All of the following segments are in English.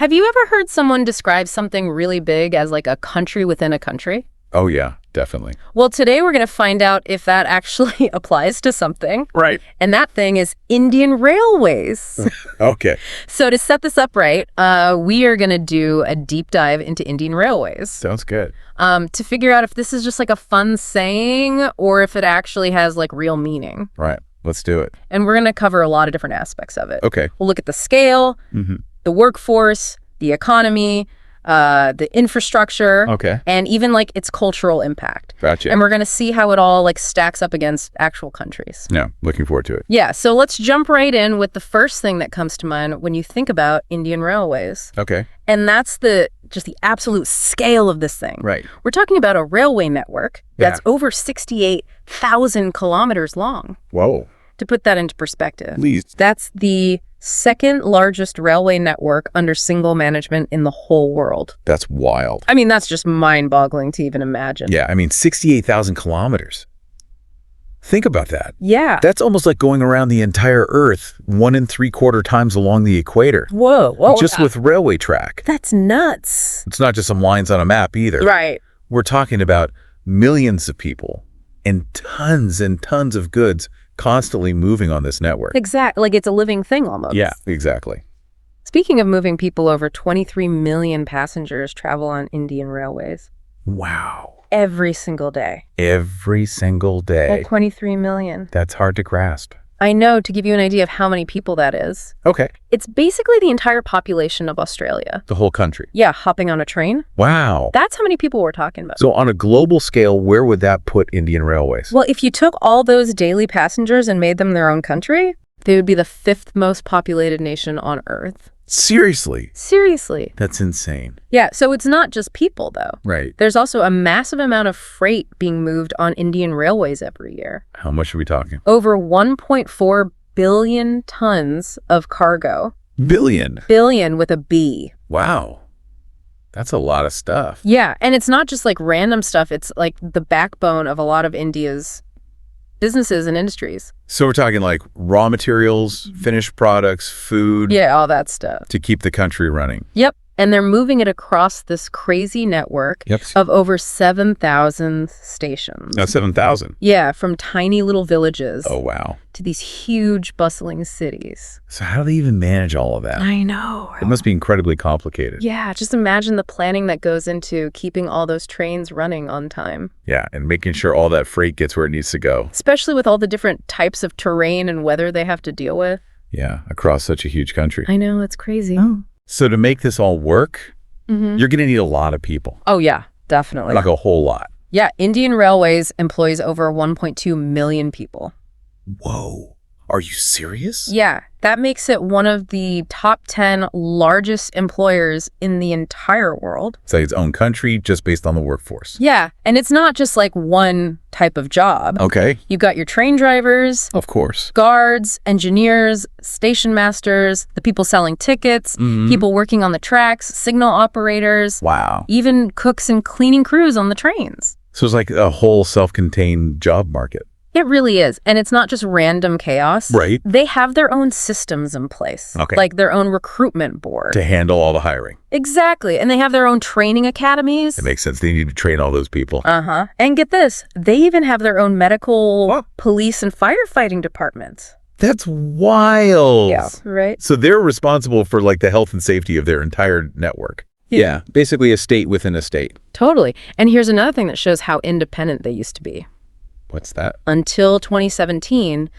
Have you ever heard someone describe something really big as like a country within a country? Oh, yeah, definitely. Well, today we're going to find out if that actually applies to something. Right. And that thing is Indian Railways. Okay. So to set this up right, we are going to do a deep dive into Indian Railways. Sounds good. To figure out if this is just like a fun saying or if it actually has like real meaning. Right. Let's do it. And we're going to cover a lot of different aspects of it. Okay. We'll look at the scale, the workforce, the economy, the infrastructure, and even like its cultural impact. Gotcha. And we're going to see how it all like stacks up against actual countries. Yeah, looking forward to it. Yeah, so let's jump right in with the first thing that comes to mind when you think about Indian Railways. Okay. And that's just the absolute scale of this thing. Right. We're talking about a railway network that's over 68,000 kilometers long. Whoa. To put that into perspective, Please. that's the second largest railway network under single management in the whole world. That's wild. I mean, that's just mind-boggling to even imagine. Yeah, I mean, 68,000 kilometers. Think about that. Yeah. That's almost like going around the entire Earth 1 3/4 times along the equator. Whoa. Just with railway track. That's nuts. It's not just some lines on a map either. Right. We're talking about millions of people and tons of goods constantly moving on this network. Exactly. Like it's a living thing almost. Yeah, exactly. Speaking of moving people, over 23 million passengers travel on Indian Railways. Wow. Every single day. Every single day. Like 23 million. That's hard to grasp. I know, to give you an idea of how many people that is. Okay. It's basically the entire population of Australia. The whole country. Yeah, hopping on a train. Wow. That's how many people we're talking about. So on a global scale, where would that put Indian Railways? Well, if you took all those daily passengers and made them their own country, they would be the 5th most populated nation on Earth. Seriously? Seriously. That's insane. Yeah, so it's not just people, though. Right. There's also a massive amount of freight being moved on Indian Railways every year. How much are we talking? Over 1.4 billion tons of cargo. Billion. Billion with a B. Wow. That's a lot of stuff. Yeah, and it's not just like random stuff. It's like the backbone of a lot of India's businesses and industries. So we're talking like raw materials, finished products, food. Yeah, all that stuff. To keep the country running. Yep. And they're moving it across this crazy network of over 7,000 stations. No, 7,000. Yeah, from tiny little villages. Oh, wow. To these huge, bustling cities. So how do they even manage all of that? I know. It must be incredibly complicated. Yeah, just imagine the planning that goes into keeping all those trains running on time. Yeah, and making sure all that freight gets where it needs to go. Especially with all the different types of terrain and weather they have to deal with. Yeah, across such a huge country. I know, it's crazy. So to make this all work, you're going to need a lot of people. Oh, yeah, definitely. Like a whole lot. Yeah, Indian Railways employs over 1.2 million people. Whoa. Are you serious? Yeah, that makes it one of the top 10 largest employers in the entire world. It's like its own country just based on the workforce. Yeah, and it's not just like one type of job. Okay. You've got your train drivers. Of course. Guards, engineers, station masters, the people selling tickets, people working on the tracks, signal operators. Wow. Even cooks and cleaning crews on the trains. So it's like a whole self-contained job market. It really is. And it's not just random chaos. Right. They have their own systems in place. Okay. Like their own recruitment board. To handle all the hiring. Exactly. And they have their own training academies. It makes sense. They need to train all those people. Uh-huh. And get this, they even have their own medical, police, and firefighting departments. That's wild. Yeah, right? So they're responsible for like the health and safety of their entire network. Yeah, basically a state within a state. Totally. And here's another thing that shows how independent they used to be. What's that? Until 2017,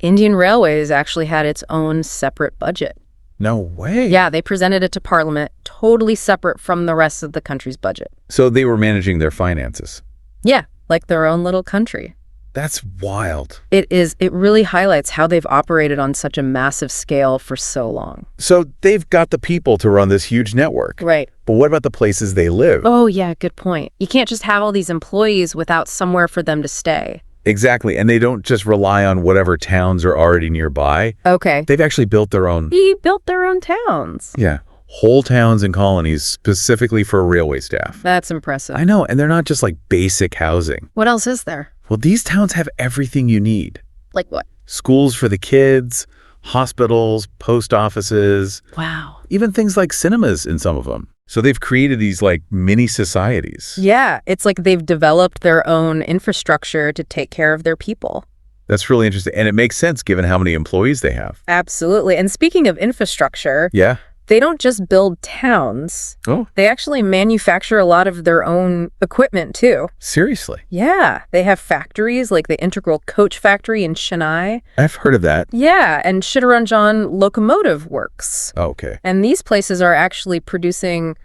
Indian Railways actually had its own separate budget. No way. Yeah, they presented it to Parliament, totally separate from the rest of the country's budget. So they were managing their finances. Yeah, like their own little country. That's wild. It is. It really highlights how they've operated on such a massive scale for so long. So they've got the people to run this huge network. Right. But what about the places they live? Oh, yeah, good point. You can't just have all these employees without somewhere for them to stay. Exactly. And they don't just rely on whatever towns are already nearby. Okay. They've actually built their own. He built their own towns. Yeah. Whole towns and colonies specifically for railway staff. That's impressive. I know. And they're not just like basic housing. What else is there? Well, these towns have everything you need. Like what? Schools for the kids, hospitals, post offices. Wow. even things like cinemas in some of them. So they've created these like mini societies. Yeah, it's like they've developed their own infrastructure to take care of their people. That's really interesting. And it makes sense given how many employees they have. Absolutely. And speaking of infrastructure, yeah, they don't just build towns. Oh. They actually manufacture a lot of their own equipment, too. Seriously? Yeah. They have factories like the Integral Coach Factory in Chennai. I've heard of that. Yeah, and Chittaranjan Locomotive Works. Oh, okay. And these places are actually producing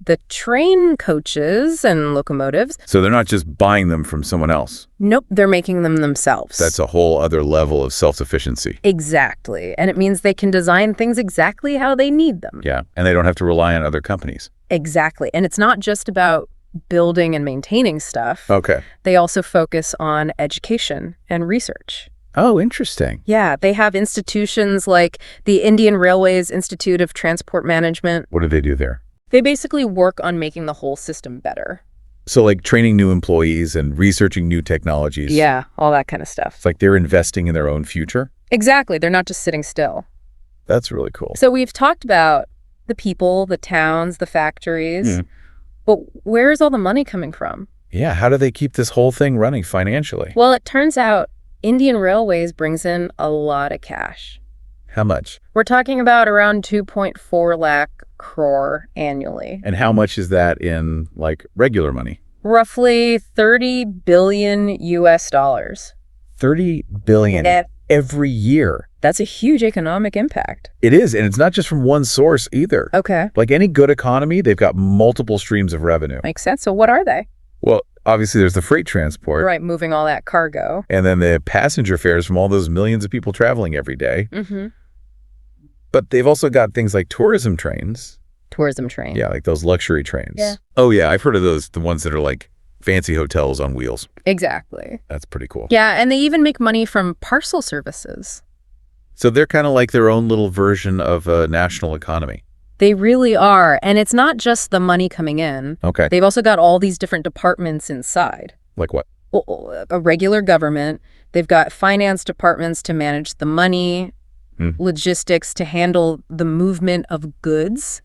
the train coaches and locomotives. So they're not just buying them from someone else. Nope, they're making them themselves. That's a whole other level of self-sufficiency. Exactly. And it means they can design things exactly how they need them. Yeah, and they don't have to rely on other companies. Exactly. And it's not just about building and maintaining stuff. Okay. They also focus on education and research. Oh, interesting. Yeah, they have institutions like the Indian Railways Institute of Transport Management. What do they do there? They basically work on making the whole system better. So like training new employees and researching new technologies. Yeah, all that kind of stuff. It's like they're investing in their own future. Exactly. They're not just sitting still. That's really cool. So we've talked about the people, the towns, the factories. But where is all the money coming from? Yeah, how do they keep this whole thing running financially? Well, it turns out Indian Railways brings in a lot of cash. How much? We're talking about around 2.4 lakh crore annually. And how much is that in like regular money? Roughly 30 billion US dollars. 30 billion every year. That's a huge economic impact. It is, and it's not just from one source either. Okay. Like any good economy, they've got multiple streams of revenue. Makes sense. So what are they? Well, obviously there's the freight transport. Right, moving all that cargo. And then the passenger fares from all those millions of people traveling every day. Mm-hmm. But they've also got things like tourism trains. Tourism train. Yeah, like those luxury trains. Yeah. Oh, yeah, I've heard of those, the ones that are like fancy hotels on wheels. Exactly. That's pretty cool. Yeah, and they even make money from parcel services. So they're kind of like their own little version of a national economy. They really are. And it's not just the money coming in. Okay. They've also got all these different departments inside. Like what? Well, a regular government. They've got finance departments to manage the money, logistics to handle the movement of goods,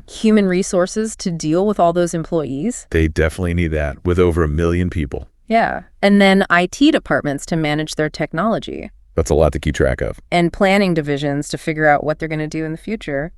human resources to deal with all those employees. They definitely need that with over 1 million people. Yeah. And then IT departments to manage their technology. That's a lot to keep track of. And planning divisions to figure out what they're going to do in the future.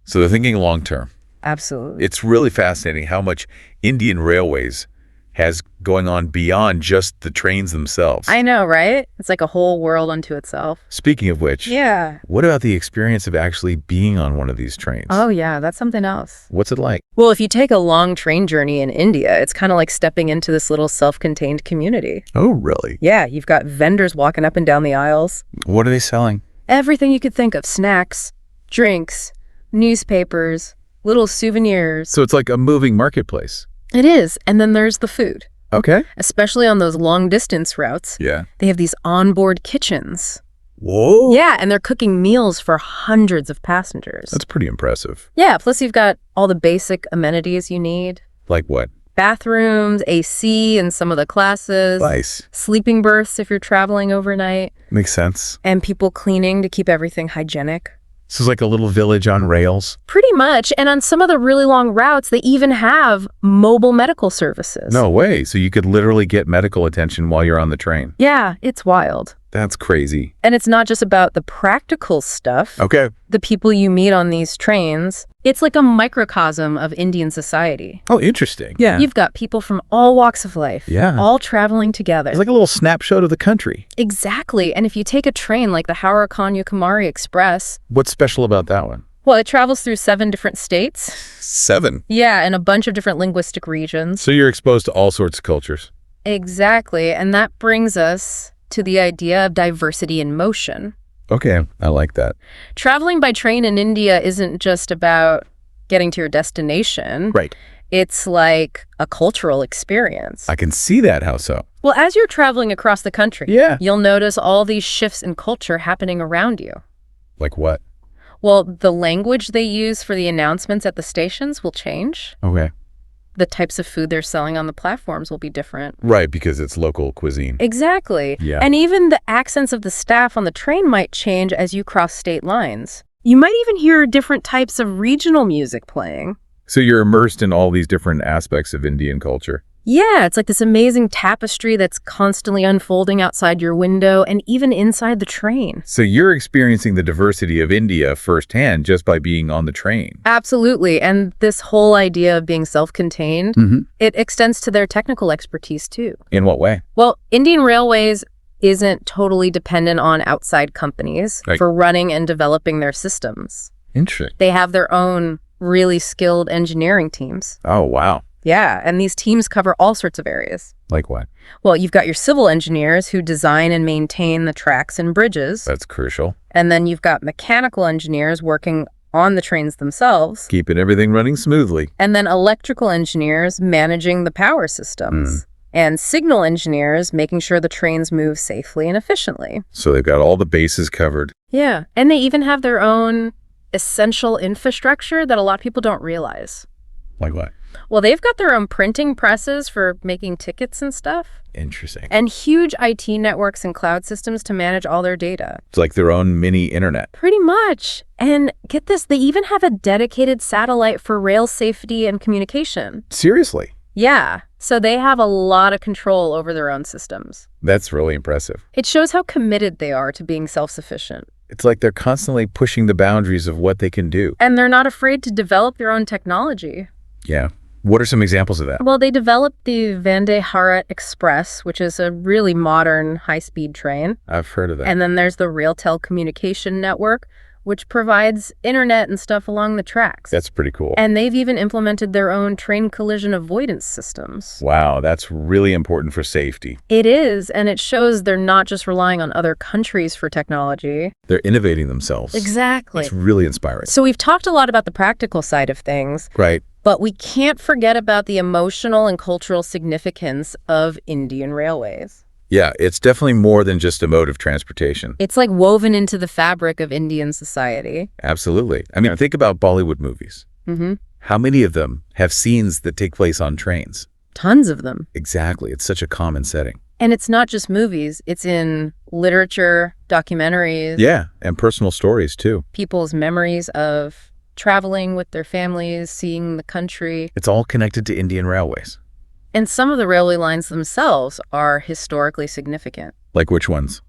So they're thinking long term. Absolutely. It's really fascinating how much Indian Railways has going on beyond just the trains themselves. I know, right? It's like a whole world unto itself. Speaking of which, yeah. What about the experience of actually being on one of these trains? Oh, yeah, that's something else. What's it like? Well, if you take a long train journey in India, it's kind of like stepping into this little self-contained community. Oh, really? Yeah, you've got vendors walking up and down the aisles. What are they selling? Everything you could think of. Snacks, drinks, newspapers, little souvenirs. So it's like a moving marketplace. It is. And then there's the food. Okay. Especially on those long distance routes. Yeah. They have these onboard kitchens. Whoa. Yeah, and they're cooking meals for hundreds of passengers. That's pretty impressive. Yeah, plus you've got all the basic amenities you need. Like what? Bathrooms, AC in some of the classes. Nice. Sleeping berths if you're traveling overnight. Makes sense. And people cleaning to keep everything hygienic. This is like a little village on rails. Pretty much. And on some of the really long routes, they even have mobile medical services. No way. So you could literally get medical attention while you're on the train. Yeah, it's wild. That's crazy. And it's not just about the practical stuff. Okay. The people you meet on these trains. It's like a microcosm of Indian society. Oh, interesting. Yeah. You've got people from all walks of life. Yeah. All traveling together. It's like a little snapshot of the country. Exactly. And if you take a train like the Howrah Kanyakumari Express. What's special about that one? Well, it travels through 7 different states. 7? Yeah, and a bunch of different linguistic regions. So you're exposed to all sorts of cultures. Exactly. And that brings us to the idea of diversity in motion. Okay, I like that. Traveling by train in India isn't just about getting to your destination. Right. It's like a cultural experience. I can see that. How so? Well, as you're traveling across the country, yeah, you'll notice all these shifts in culture happening around you. Like what? Well, the language they use for the announcements at the stations will change. Okay. The types of food they're selling on the platforms will be different. Right, because it's local cuisine. Exactly. Yeah. And even the accents of the staff on the train might change as you cross state lines. You might even hear different types of regional music playing. So you're immersed in all these different aspects of Indian culture. Yeah, it's like this amazing tapestry that's constantly unfolding outside your window and even inside the train. So you're experiencing the diversity of India firsthand just by being on the train. Absolutely. And this whole idea of being self-contained, it extends to their technical expertise too. In what way? Well, Indian Railways isn't totally dependent on outside companies for running and developing their systems. Interesting. They have their own really skilled engineering teams. Oh, wow. Yeah, and these teams cover all sorts of areas. Like what? Well, you've got your civil engineers who design and maintain the tracks and bridges. That's crucial. And then you've got mechanical engineers working on the trains themselves. Keeping everything running smoothly. And then electrical engineers managing the power systems. And signal engineers making sure the trains move safely and efficiently. So they've got all the bases covered. Yeah, and they even have their own essential infrastructure that a lot of people don't realize. Like what? Well, they've got their own printing presses for making tickets and stuff. Interesting. And huge IT networks and cloud systems to manage all their data. It's like their own mini internet. Pretty much. And get this, they even have a dedicated satellite for rail safety and communication. Seriously? Yeah. So they have a lot of control over their own systems. That's really impressive. It shows how committed they are to being self-sufficient. It's like they're constantly pushing the boundaries of what they can do. And they're not afraid to develop their own technology. Yeah. What are some examples of that? Well, they developed the Vande Bharat Express, which is a really modern high-speed train. I've heard of that. And then there's the Railtel Communication Network, which provides internet and stuff along the tracks. That's pretty cool. And they've even implemented their own train collision avoidance systems. Wow, that's really important for safety. It is, and it shows they're not just relying on other countries for technology. They're innovating themselves. Exactly. It's really inspiring. So we've talked a lot about the practical side of things. Right. But we can't forget about the emotional and cultural significance of Indian railways. Yeah, it's definitely more than just a mode of transportation. It's like woven into the fabric of Indian society. Absolutely. I mean, think about Bollywood movies. How many of them have scenes that take place on trains? Tons of them. Exactly. It's such a common setting. And it's not just movies. It's in literature, documentaries. Yeah, and personal stories too. People's memories of traveling with their families, seeing the country. It's all connected to Indian railways. And some of the railway lines themselves are historically significant. Like which ones?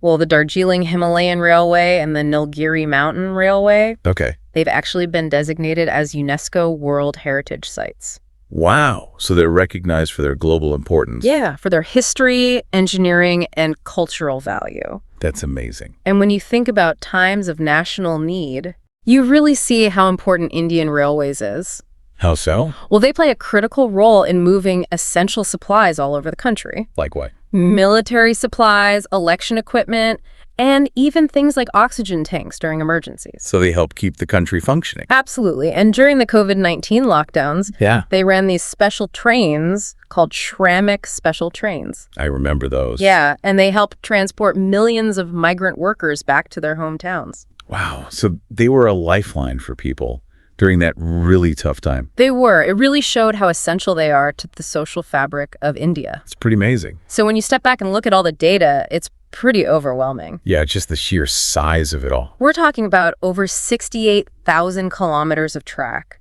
Well, the Darjeeling Himalayan Railway and the Nilgiri Mountain Railway. Okay. They've actually been designated as UNESCO World Heritage Sites. Wow. So they're recognized for their global importance. Yeah, for their history, engineering, and cultural value. That's amazing. And when you think about times of national need, you really see how important Indian Railways is. How so? Well, they play a critical role in moving essential supplies all over the country. Like what? Military supplies, election equipment, and even things like oxygen tanks during emergencies. So they help keep the country functioning. Absolutely. And during the COVID-19 lockdowns, they ran these special trains called Shramik Special Trains. I remember those. Yeah, and they helped transport millions of migrant workers back to their hometowns. Wow. So they were a lifeline for people during that really tough time. They were. It really showed how essential they are to the social fabric of India. It's pretty amazing. So when you step back and look at all the data, it's pretty overwhelming. Yeah, just the sheer size of it all. We're talking about over 68,000 kilometers of track,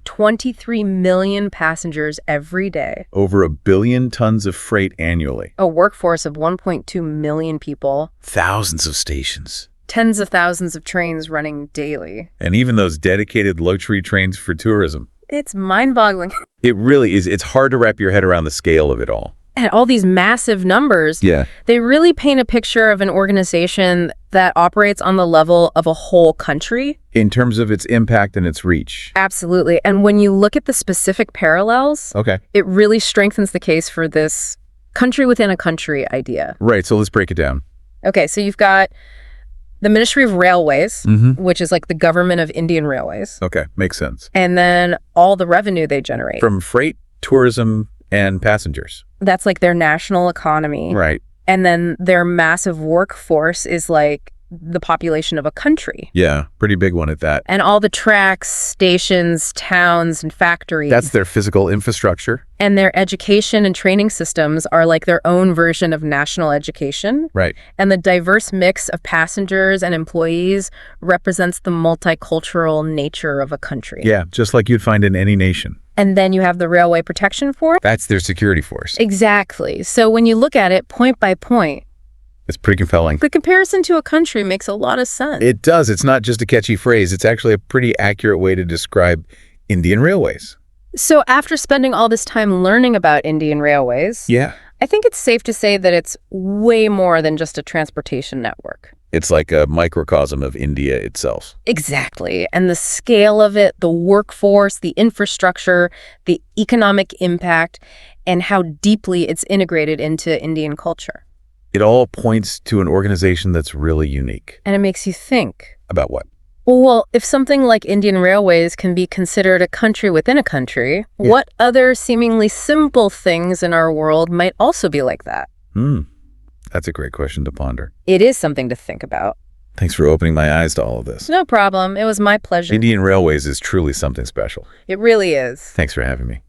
23 million passengers every day, over 1 billion tons of freight annually, a workforce of 1.2 million people, thousands of stations, tens of thousands of trains running daily. And even those dedicated luxury trains for tourism. It's mind-boggling. It really is. It's hard to wrap your head around the scale of it all. And all these massive numbers, they really paint a picture of an organization that operates on the level of a whole country. In terms of its impact and its reach. Absolutely. And when you look at the specific parallels, it really strengthens the case for this country within a country idea. Right. So let's break it down. Okay. So you've got the Ministry of Railways, which is like the government of Indian Railways. Okay, makes sense. And then all the revenue they generate. From freight, tourism, and passengers. That's like their national economy. Right. And then their massive workforce is like the population of a country. Yeah, pretty big one at that. And all the tracks, stations, towns, and factories. That's their physical infrastructure. And their education and training systems are like their own version of national education. Right. And the diverse mix of passengers and employees represents the multicultural nature of a country. Yeah, just like you'd find in any nation. And then you have the Railway Protection Force. That's their security force. Exactly. So when you look at it point by point, it's pretty compelling. the comparison to a country makes a lot of sense. It does. It's not just a catchy phrase. It's actually a pretty accurate way to describe Indian railways. So after spending all this time learning about Indian railways, Yeah. I think it's safe to say that it's way more than just a transportation network. It's like a microcosm of India itself. Exactly. And the scale of it, the workforce, the infrastructure, the economic impact, and how deeply it's integrated into Indian culture. It all points to an organization that's really unique. And it makes you think. About what? Well, if something like Indian Railways can be considered a country within a country, what other seemingly simple things in our world might also be like that? That's a great question to ponder. It is something to think about. Thanks for opening my eyes to all of this. No problem. It was my pleasure. Indian Railways is truly something special. It really is. Thanks for having me.